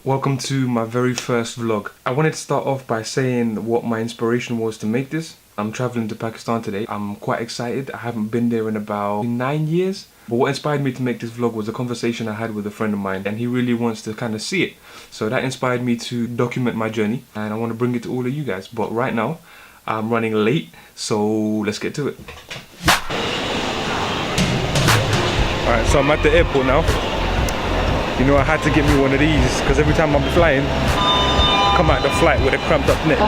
Welcome to my very first vlog. I wanted to start off by saying what my inspiration was to make this. I'm traveling to Pakistan today. I'm quite excited. I haven't been there in about 9 years. But what inspired me to make this vlog was a conversation I had with a friend of mine, and he really wants to kind of see it. So that inspired me to document my journey, and I want to bring it to all of you guys. But right now, I'm running late, so let's get to it. Alright, so I'm at the airport now. You know, I had to get me one of these because every time I'm flying, I come out the flight with a cramped up neck.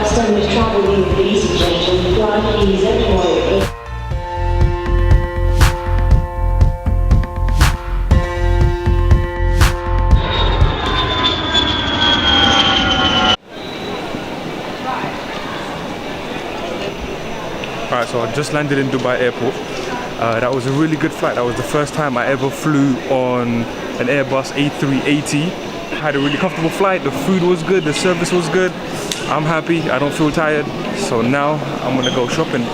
Alright, so I just landed in Dubai airport. That was a really good flight. That was the first time I ever flew on an Airbus A380. Had a really comfortable flight. The food was good, the service was good. I'm happy, I don't feel tired. So now I'm gonna go shopping.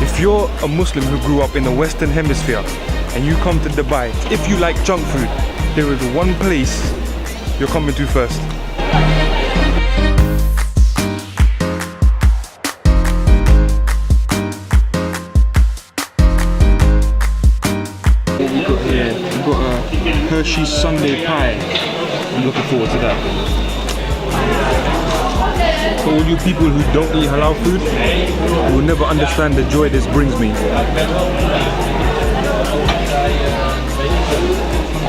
If you're a Muslim who grew up in the Western Hemisphere and you come to Dubai, if you like junk food, there is one place you're coming to first. What we got here, we've got a Hershey's Sundae pie. I'm looking forward to that. For all you people who don't eat halal food, you will never understand the joy this brings me.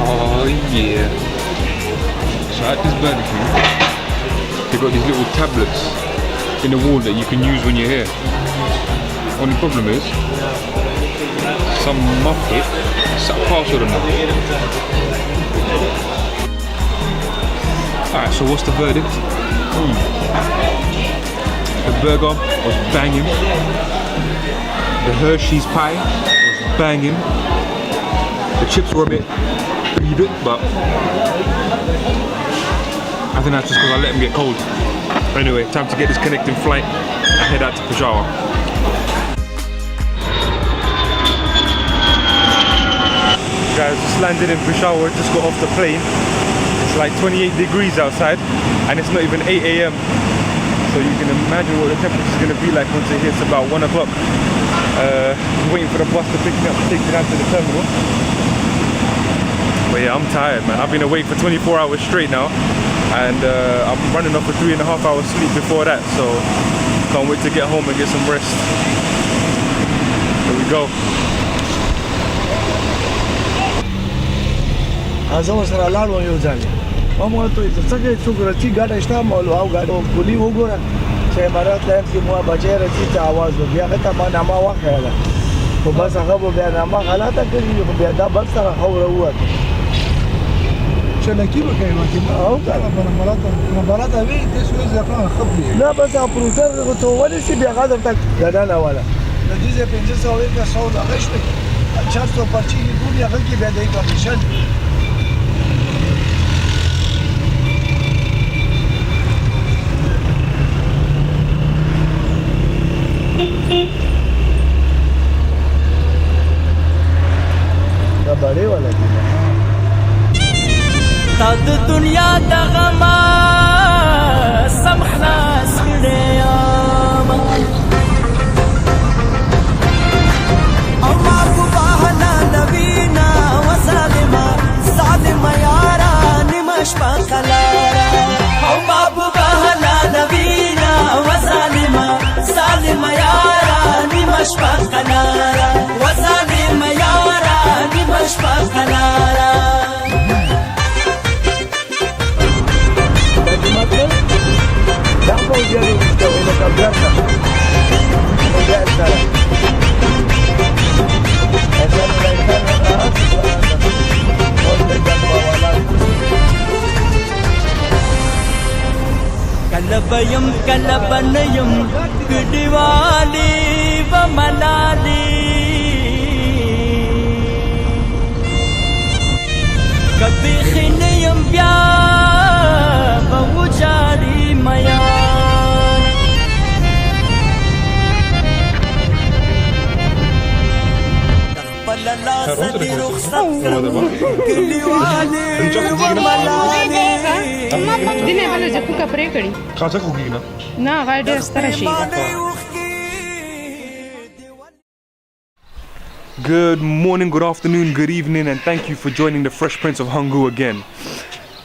Oh yeah. So at this Burger King, they've got these little tablets in the wall that you can use when you're here. Only problem is, some muppet set a password on them. Alright, so what's the verdict? The burger was banging. The Hershey's pie was banging. The chips were a bit, but I think that's just because I let them get cold. Anyway, time to get this connecting flight and head out to Peshawar. Guys, just landed in Peshawar, just got off the plane. It's like 28 degrees outside and it's not even 8 AM. So you can imagine what the temperature is going to be like once it hits about 1 o'clock. Waiting for the bus to pick me up and take me down to the terminal. But yeah, I'm tired, man. I've been awake for 24 hours straight now. And I'm running off for 3.5 hours sleep before that. So can't wait to get home and get some rest. Here we go. Mama to it's such a sugar tea got a stamp or got believe who go say Marat left you more bacher was the Yakama Nama Wakala. For Basahabo Ganama Halata can you be a double star how what? Shall I keep a game of him? Oh, Barata, this was a plan. No, but I'll prove to what is the other than Gadanawala. The Disney Princess already sold a restaurant. A chance to party, Budia, Hanky, where they commission. बड़े वाला तद दुनिया दगमा समखना स्कड़ेयाम अम्मा बुबाहना नबीना वसालिमा सालिमा यारा निमश पकलारा अम्मा बुबाहना नबीना वसालिमा كبرنا وجعلنا عشان لا يكرر कलबयम कलबनयम दिवाली व मनाली कभी खिनयम ब्या बहुजारी मया पलला सदी रुखसत दिवाली व Manali دینه بل جکو کپرې کړي خاصه کوګی نه نه غای ډېر ستره شي Good morning, good afternoon, good evening, and thank you for joining the Fresh Prince of Hangu again.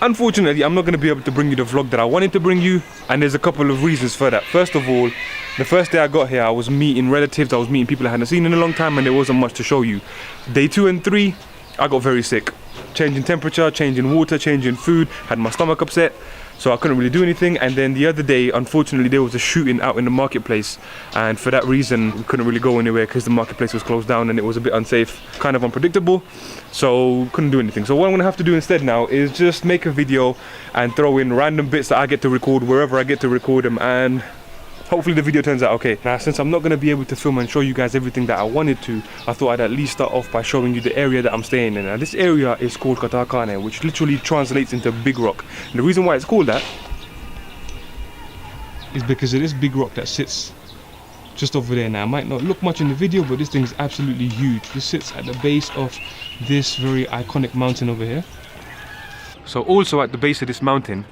Unfortunately, I'm not going to be able to bring you the vlog that I wanted to bring you, and there's a couple of reasons for that. First of all, the first day I got here, I was meeting relatives, I was meeting people I hadn't seen in a long time, and there wasn't much to show you. Day 2 and 3, I got very sick. Changing temperature, changing water, changing food, had my stomach upset, so I couldn't really do anything. And then the other day, unfortunately, there was a shooting out in the marketplace, and for that reason we couldn't really go anywhere because the marketplace was closed down and it was a bit unsafe, kind of unpredictable, so couldn't do anything. So what I'm gonna have to do instead now is just make a video and throw in random bits that I get to record wherever I get to record them, and hopefully the video turns out okay. Now, since I'm not going to be able to film and show you guys everything that I wanted to, I thought I'd at least start off by showing you the area that I'm staying in. Now, this area is called Katakane, which literally translates into Big Rock. And the reason why it's called that is because of this big rock that sits just over there. Now, it might not look much in the video, but this thing is absolutely huge. This sits at the base of this very iconic mountain over here. So also at the base of this mountain,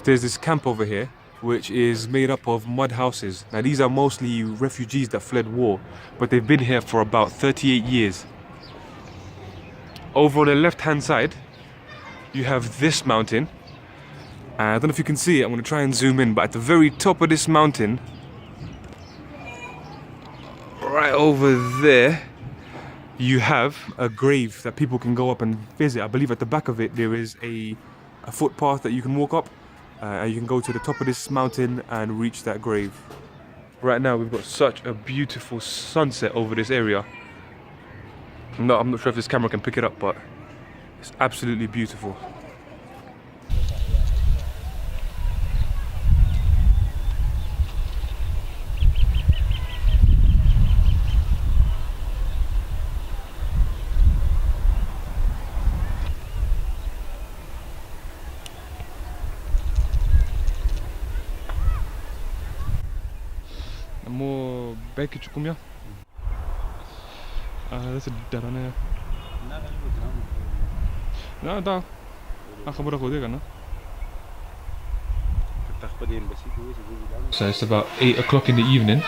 there's this camp over here, which is made up of mud houses. Now, these are mostly refugees that fled war, but they've been here for about 38 years. Over on the left hand side, you have this mountain. I don't know if you can see it, I'm going to try and zoom in, but at the very top of this mountain, right over there, you have a grave that people can go up and visit. I believe at the back of it there is a footpath that you can walk up. You can go to the top of this mountain and reach that grave. Right now we've got such a beautiful sunset over this area. I'm not sure if this camera can pick it up, but it's absolutely beautiful. More bacon chukumya. That's a darana. No, da. So it's about 8 o'clock in the evening,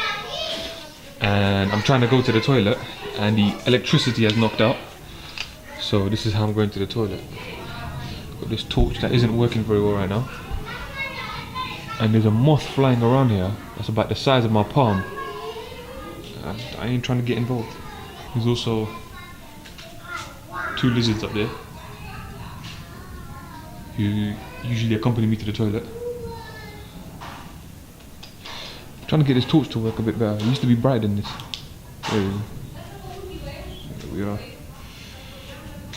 and I'm trying to go to the toilet, and the electricity has knocked out. So this is how I'm going to the toilet. Got this torch that isn't working very well right now. And there's a moth flying around here that's about the size of my palm. I ain't trying to get involved. There's also 2 lizards up there who usually accompany me to the toilet. I'm trying to get this torch to work a bit better. It used to be brighter than this. There we are.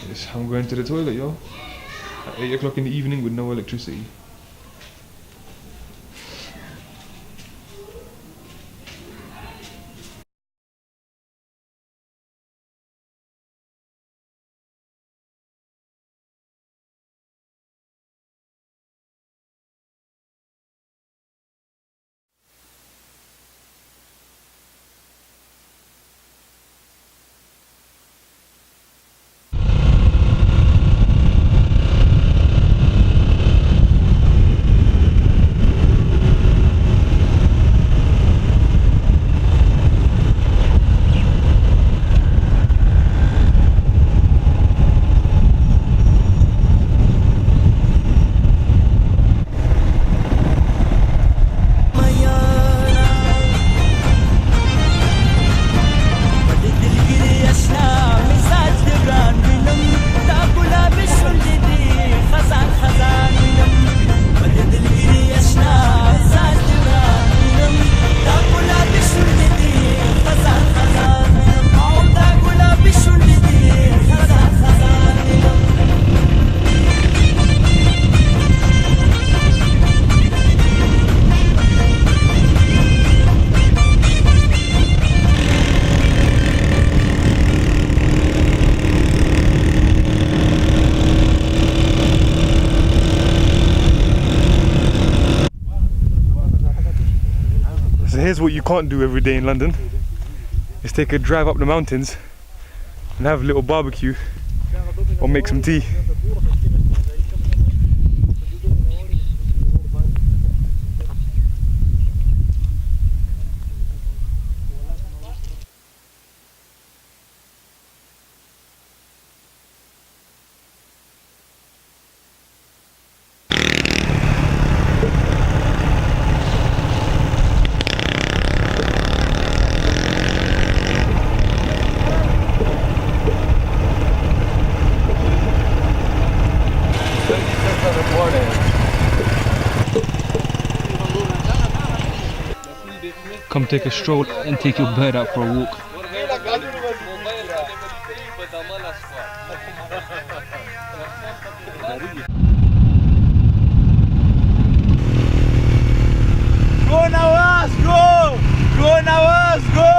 This is how I'm going to the toilet, yo. At 8 o'clock in the evening with no electricity. So here's what you can't do every day in London. Is take a drive up the mountains and have a little barbecue or make some tea. Come take a stroll and take your bird out for a walk. Go Nawaz, go! Go Nawaz, go!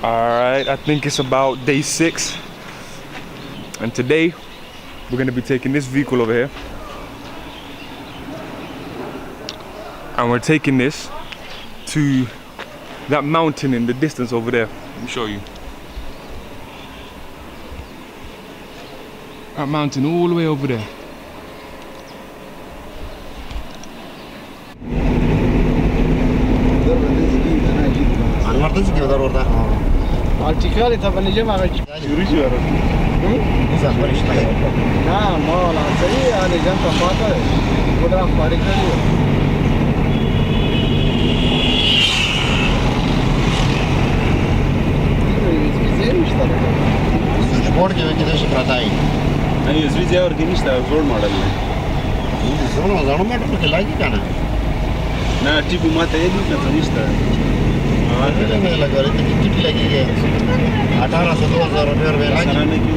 Alright, I think it's about day 6. And today we're gonna be taking this vehicle over here. And we're taking this to that mountain in the distance over there. Let me show you. That mountain all the way over there. التكالي طبعا اللي جمع يريد يا رجل نعم ما ولا سريع هذا جنب فاطر ولا فارق Sport के वजह से खाता है नहीं इस विजय और गिनीश था जोड़ मॉडल में जोड़ मॉडल में खिलाएगी क्या ना ना टीपू माता ये नहीं ना गिनीश था मैं लगा रही थी कितनी लगेगी 1800 2000 रुपए लगी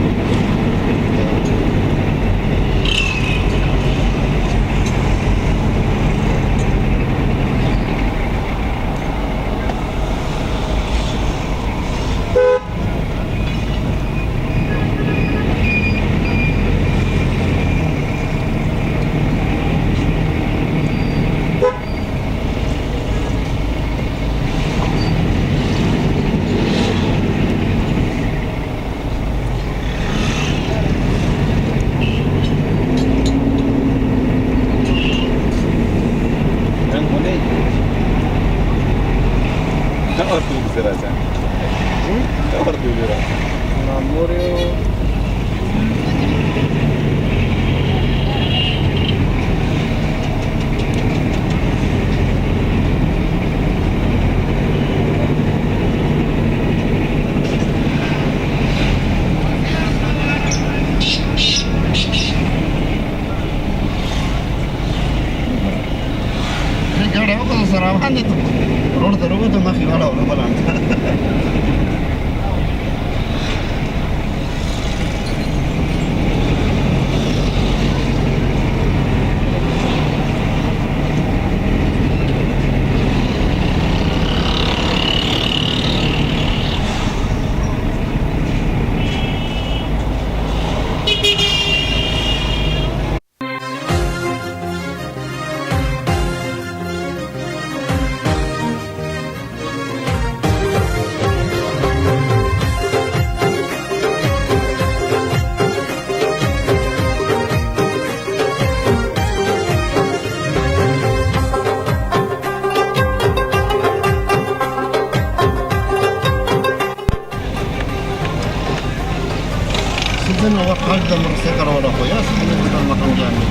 يعني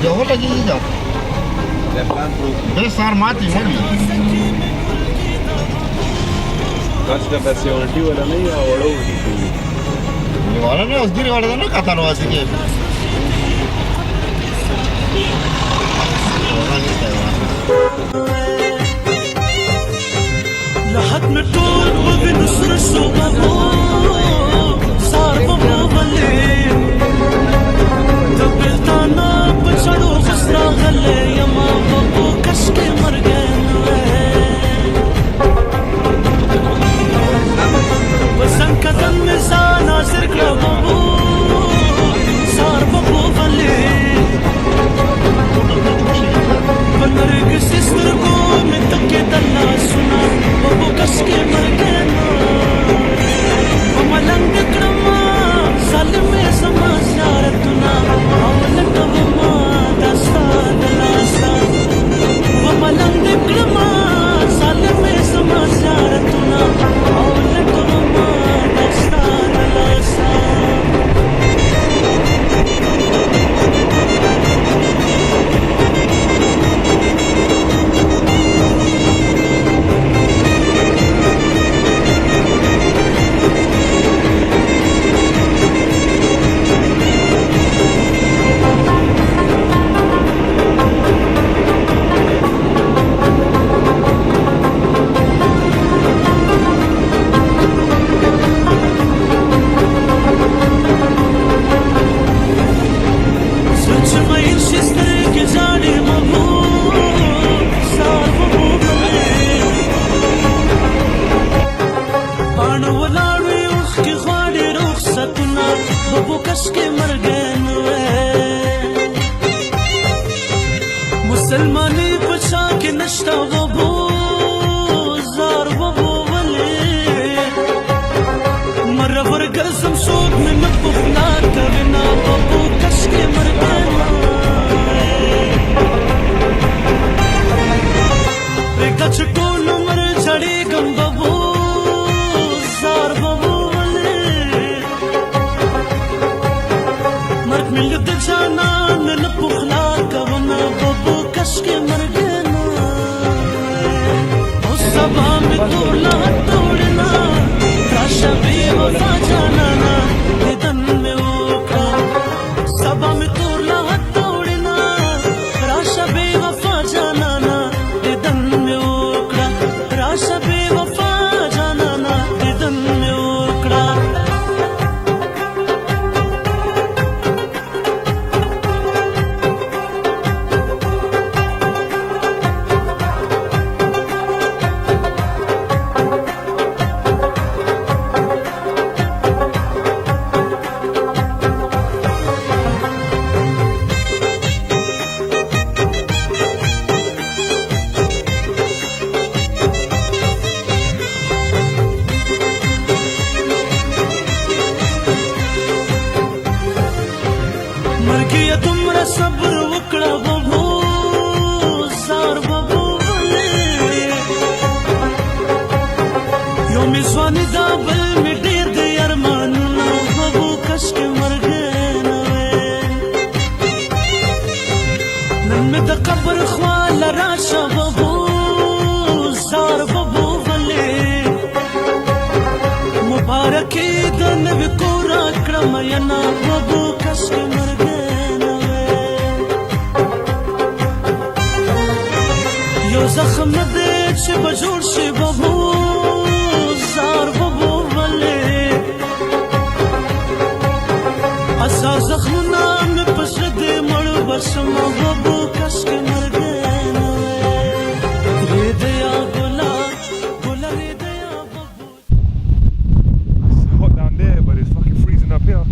جو lagi hijau. Besar mati mati. Kan sudah versi onti wala nahi ya wala onti. Ini wala na usdiri wala na kata no asike. لحد ما طول وبنصر الصبابو صار بابو بلي دبلتانا بچڑو خسرا غلي يا ما بابو كشكي مرغن وسن كدن مزان ناصر بابو صار بابو بلي بنرق سيسترغو من تكيد الله سنا بابو كشكي مرغنا وملنگ كرما سالم سما زيارتنا اولك وما دستان لاسا وملنگ كرما سالم سما زيارتنا اولك وما دستان لاسا مسلمانی بچا کے نشتا بابو زار بابو ولی مرور گرزم سود من بخنا کرنا بابو کش کے مرگنا ریکا چھٹو نمر جھڑی گم بابو زار بابو ولی مرد ملد جانا من بخنا کرنا بابو كشكي مرقنا والصبا مطولة طولنا راشبي وفاجانا بدن موكا صبا مطولة طولنا راشبي وفاجانا بدن موكا راشبي وفاجانا بدن موكا مرګي تمره صبر وکړه بابو زار بابو ولې یو می ځوان دا بل می ډېر د ارمانونه بابو کش کې مرګنه نن می د قبر خوا لراشه بابو زار بابو ولې مبارکي د نبی کورا کړم ینا بابو کش کې زخم دې چې بجوړ شي بابو زار بابو ولې اساس زخمونه مې پښه دې مړ بسم بابو کش کې مرګنه دې دیا ګلا ګلا دې دیا بابو. It's hot down there, but it's fucking freezing up here.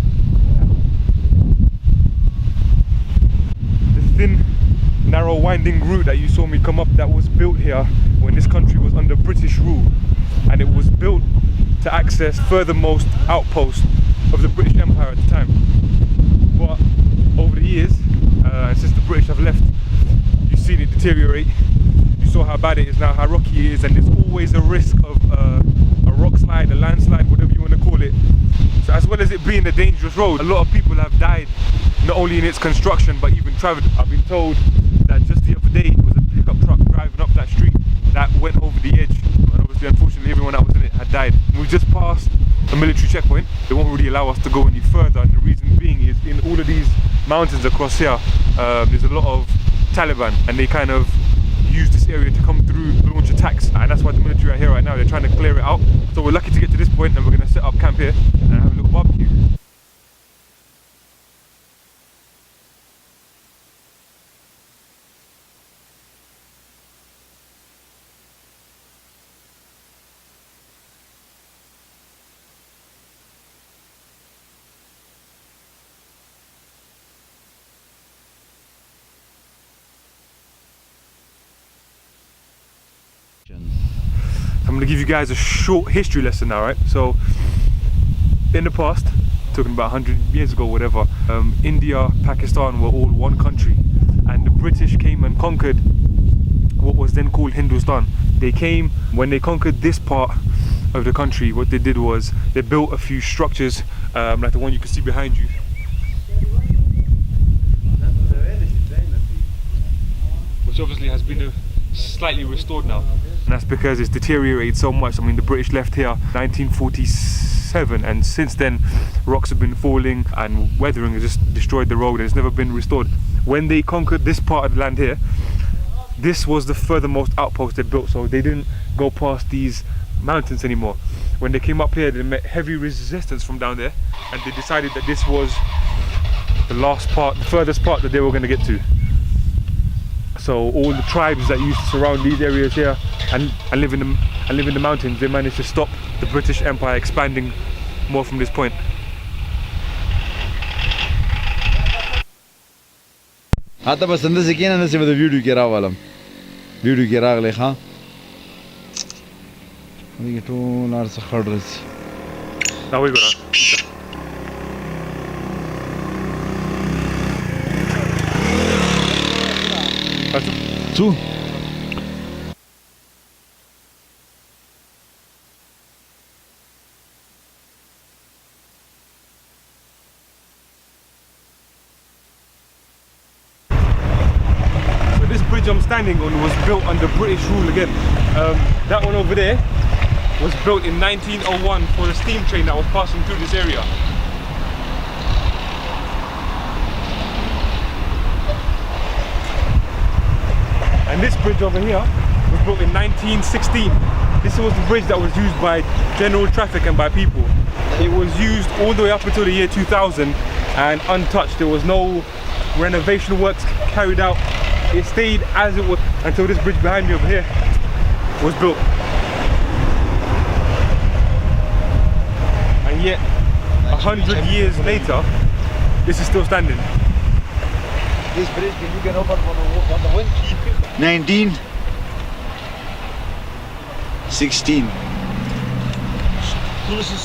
The thin, narrow winding route that you saw me come up, that was built here when this country was under British rule, and it was built to access furthermost outpost of the British Empire at the time. But over the years, and since the British have left, you've seen it deteriorate. You saw how bad it is now, how rocky it is, and there's always a risk of a rock slide, a landslide, whatever you want to call it. So as well as it being a dangerous road, a lot of people have died not only in its construction but even travel. I've been told that just the other day it was a pickup truck driving up that street that went over the edge, and obviously unfortunately everyone that was in it had died. We just passed a military checkpoint. They won't really allow us to go any further, and the reason being is in all of these mountains across here there's a lot of Taliban, and they kind of use this area to come through, launch attacks, and that's why the military are here right now. They're trying to clear it out. So we're lucky to get to this point, and we're going to set up camp here and have a little barbecue. I'm going to give you guys a short history lesson now, right? So, in the past, talking about 100 years ago, whatever, India, Pakistan were all one country, and the British came and conquered what was then called Hindustan. They came, when they conquered this part of the country, what they did was they built a few structures, like the one you can see behind you. Which obviously has been slightly restored now. And that's because it's deteriorated so much. I mean, the British left here 1947, and since then rocks have been falling and weathering has just destroyed the road, and it's never been restored. When they conquered this part of the land here, this was the furthermost outpost they built, so they didn't go past these mountains anymore. When they came up here, they met heavy resistance from down there, and they decided that this was the last part, the furthest part that they were going to get to. So all the tribes that used to surround these areas here and live in the mountains, they managed to stop the British Empire expanding more from this point. حتى بس اندازې کېنه انداسې به د ویډیو کې راولم ویډیو کې راغلی ښه دې کې ټول هر څه خړ رسي دا وګوره څو I'm standing on was built under British rule again. That one over there was built in 1901 for the steam train that was passing through this area. And this bridge over here was built in 1916. This was the bridge that was used by general traffic and by people. It was used all the way up until the year 2000 and untouched. There was no renovation works carried out. It stayed as it was until this bridge behind me over here was built. And yet, 100 years later, this is still standing. This bridge, can you get open for the wind? 1916.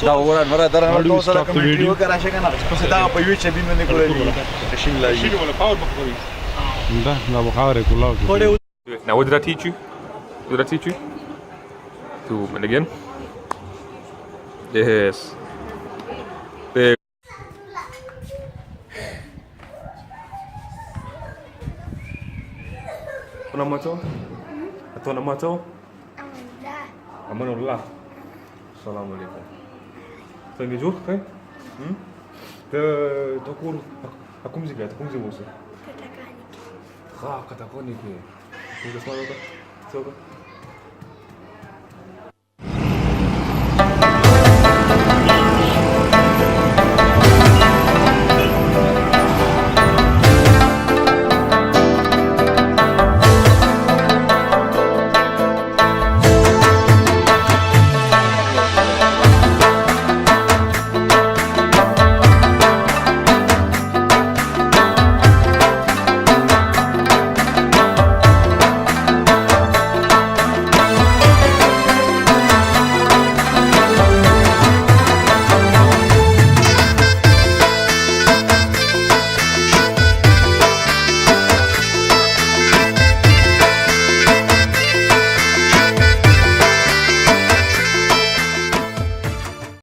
دا وګورئ مرا درنه ورته سره کمنټري وکړه شګنه دا په یوه چبین باندې کولې شین لایي Now what did I teach you? What did I teach you? To and again. Yes. There. Apa nama tu? Atau nama tu? Amanullah. Assalamualaikum. Thank you, kan? Takur aku mesti bos. Kata kau ni ke? Sudah semua tak?